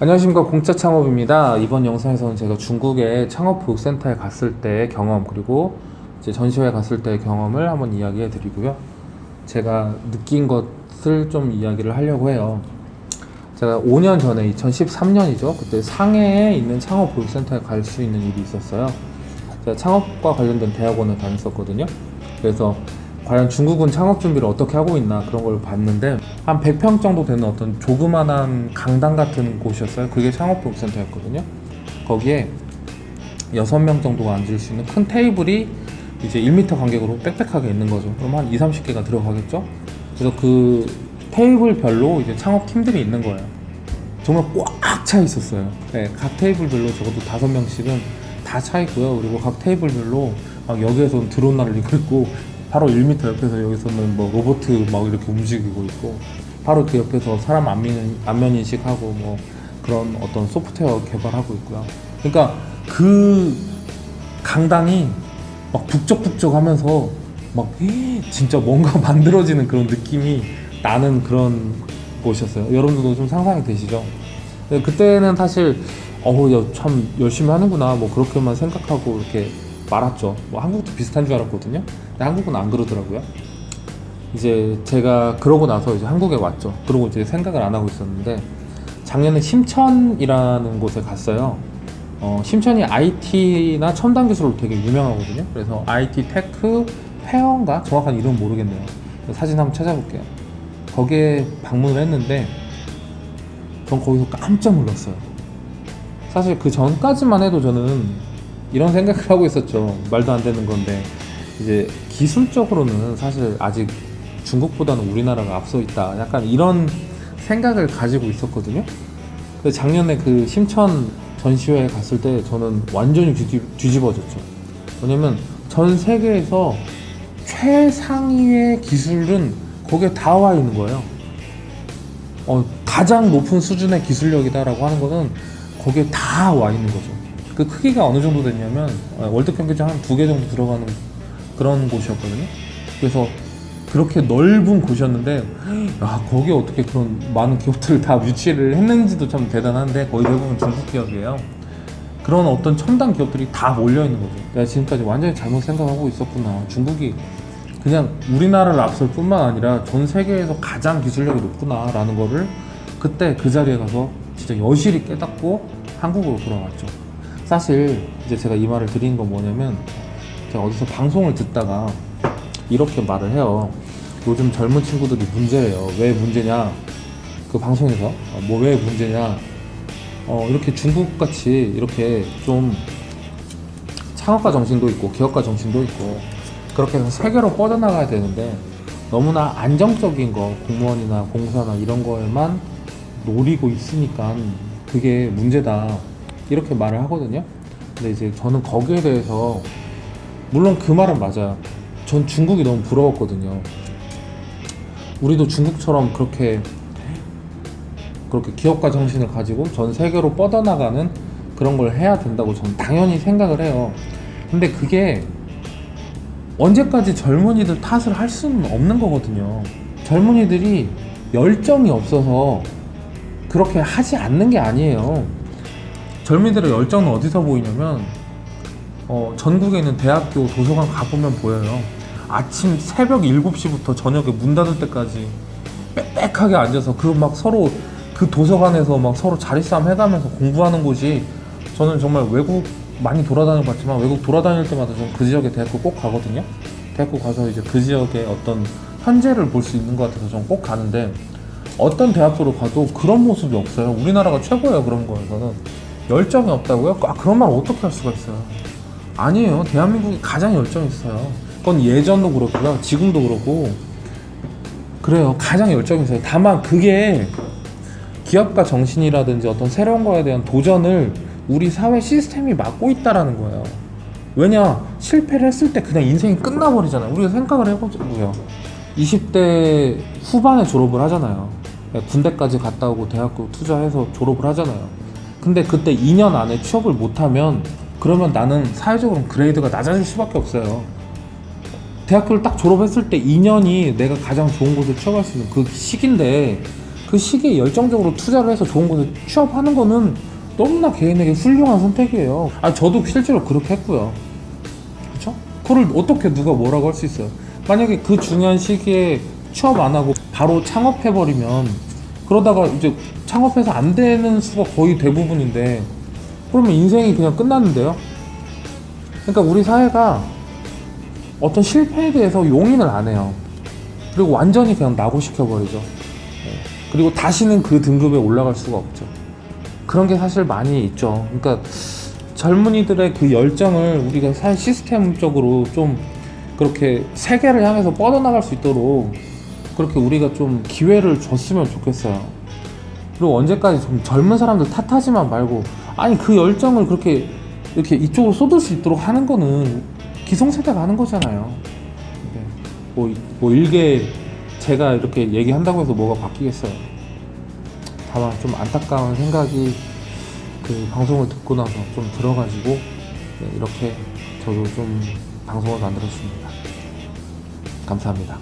안녕하십니까, 공짜 창업입니다. 이번 영상에서는 제가 중국의 창업교육센터에 갔을 때의 경험, 그리고 이제 전시회에 갔을 때의 경험을 한번 이야기해 드리고요. 제가 느낀 것을 좀 이야기를 하려고 해요. 제가 5년 전에 2013년이죠. 그때 상해에 있는 창업교육센터에 갈 수 있는 일이 있었어요. 제가 창업과 관련된 대학원을 다녔었거든요. 그래서 과연 중국은 창업 준비를 어떻게 하고 있나 그런 걸 봤는데, 한 100평 정도 되는 어떤 조그만한 강당 같은 곳이었어요. 그게 창업교육센터였거든요. 거기에 6명 정도가 앉을 수 있는 큰 테이블이 이제 1m 간격으로 빽빽하게 있는 거죠. 그럼 한 20-30개가 들어가겠죠. 그래서 그 테이블별로 이제 창업팀들이 있는 거예요. 정말 꽉 차 있었어요. 네, 각 테이블별로 적어도 5명씩은 다 차 있고요. 그리고 각 테이블별로 막 여기에서는 드론 날리고 있고, 바로 1m 옆에서 여기서는 뭐 로봇 막 이렇게 움직이고 있고, 바로 그 옆에서 사람 안면 인식하고 뭐 그런 어떤 소프트웨어 개발하고 있고요. 그러니까 그 강당이 막 북적북적 하면서 막 진짜 뭔가 만들어지는 그런 느낌이 나는 그런 곳이었어요. 여러분들도 좀 상상이 되시죠? 그때는 사실 참 열심히 하는구나 뭐 그렇게만 생각하고 이렇게 말았죠. 뭐 한국도 비슷한 줄 알았거든요. 근데 한국은 안 그러더라고요. 이제 제가 그러고 나서 이제 한국에 왔죠. 그러고 이제 생각을 안 하고 있었는데, 작년에 심천이라는 곳에 갔어요. 심천이 IT나 첨단 기술로 되게 유명하거든요. 그래서 IT 테크 페어인가? 정확한 이름 모르겠네요. 사진 한번 찾아볼게요. 거기에 방문을 했는데 전 거기서 깜짝 놀랐어요. 사실 그 전까지만 해도 저는 이런 생각을 하고 있었죠. 말도 안 되는 건데, 이제 기술적으로는 사실 아직 중국보다는 우리나라가 앞서 있다, 약간 이런 생각을 가지고 있었거든요. 근데 작년에 그 심천 전시회에 갔을 때 저는 완전히 뒤집어졌죠. 왜냐면 전 세계에서 최상위의 기술은 거기에 다 와 있는 거예요. 가장 높은 수준의 기술력이다라고 하는 거는 거기에 다 와 있는 거죠. 그 크기가 어느 정도 됐냐면 월드 경기장 한 2개 정도 들어가는 그런 곳이었거든요. 그래서 그렇게 넓은 곳이었는데, 거기에 어떻게 그런 많은 기업들을 다 유치를 했는지도 참 대단한데, 거의 대부분 중국 기업이에요. 그런 어떤 첨단 기업들이 다 몰려있는 거죠. 내가 지금까지 완전히 잘못 생각하고 있었구나. 중국이 그냥 우리나라를 앞설 뿐만 아니라 전 세계에서 가장 기술력이 높구나 라는 거를 그때 그 자리에 가서 진짜 여실히 깨닫고 한국으로 돌아왔죠. 사실 이제 제가 이 말을 드리는 건 뭐냐면, 제가 어디서 방송을 듣다가 이렇게 말을 해요. 요즘 젊은 친구들이 문제래요. 왜 문제냐? 그 방송에서 뭐 왜 문제냐? 이렇게 중국같이 이렇게 좀 창업가 정신도 있고 기업가 정신도 있고 그렇게 해서 세계로 뻗어나가야 되는데, 너무나 안정적인 거, 공무원이나 공사나 이런 거에만 노리고 있으니까 그게 문제다, 이렇게 말을 하거든요. 근데 이제 저는 거기에 대해서, 물론 그 말은 맞아요. 전 중국이 너무 부러웠거든요. 우리도 중국처럼 그렇게 기업가 정신을 가지고 전 세계로 뻗어나가는 그런 걸 해야 된다고 저는 당연히 생각을 해요. 근데 그게 언제까지 젊은이들 탓을 할 수는 없는 거거든요. 젊은이들이 열정이 없어서 그렇게 하지 않는 게 아니에요. 젊은이들의 열정은 어디서 보이냐면, 전국에 있는 대학교 도서관 가보면 보여요. 아침 새벽 7시부터 저녁에 문 닫을 때까지 빽빽하게 앉아서 그 막 서로 그 도서관에서 막 서로 자리싸움 해가면서 공부하는 곳이, 저는 정말 외국 많이 돌아다녀 봤지만 외국 돌아다닐 때마다 저는 그 지역에 대학교 꼭 가거든요. 대학교 가서 이제 그 지역의 어떤 현재를 볼 수 있는 것 같아서 저는 꼭 가는데, 어떤 대학교로 가도 그런 모습이 없어요. 우리나라가 최고예요. 그런 거에서는 열정이 없다고요? 그런 말 어떻게 할 수가 있어요? 아니에요. 대한민국이 가장 열정이 있어요. 그건 예전도 그렇고요, 지금도 그렇고 그래요. 가장 열정이 있어요. 다만 그게 기업가 정신이라든지 어떤 새로운 거에 대한 도전을 우리 사회 시스템이 막고 있다라는 거예요. 왜냐, 실패를 했을 때 그냥 인생이 끝나버리잖아요. 우리가 생각을 해보자고요. 20대 후반에 졸업을 하잖아요. 군대까지 갔다 오고 대학교 투자해서 졸업을 하잖아요. 근데 그때 2년 안에 취업을 못하면, 그러면 나는 사회적으로 그레이드가 낮아질 수밖에 없어요. 대학교를 딱 졸업했을 때 2년이 내가 가장 좋은 곳에 취업할 수 있는 그 시기인데, 그 그 시기에 열정적으로 투자를 해서 좋은 곳에 취업하는 거는 너무나 개인에게 훌륭한 선택이에요. 저도 실제로 그렇게 했고요. 그쵸? 그걸 어떻게 누가 뭐라고 할 수 있어요. 만약에 그 중요한 시기에 취업 안 하고 바로 창업해버리면, 그러다가 이제 창업해서 안 되는 수가 거의 대부분인데, 그러면 인생이 그냥 끝났는데요. 그러니까 우리 사회가 어떤 실패에 대해서 용인을 안 해요. 그리고 완전히 그냥 낙오시켜버리죠. 그리고 다시는 그 등급에 올라갈 수가 없죠. 그런 게 사실 많이 있죠. 그러니까 젊은이들의 그 열정을 우리가 사회 시스템적으로 좀 그렇게 세계를 향해서 뻗어나갈 수 있도록 그렇게 우리가 좀 기회를 줬으면 좋겠어요. 그리고 언제까지 좀 젊은 사람들 탓하지만 말고, 아니 그 열정을 그렇게 이렇게 이쪽으로 쏟을 수 있도록 하는 거는 기성세대가 하는 거잖아요. 뭐 일개 제가 이렇게 얘기한다고 해서 뭐가 바뀌겠어요. 다만 좀 안타까운 생각이 그 방송을 듣고 나서 좀 들어가지고 이렇게 저도 좀 방송을 만들었습니다. 감사합니다.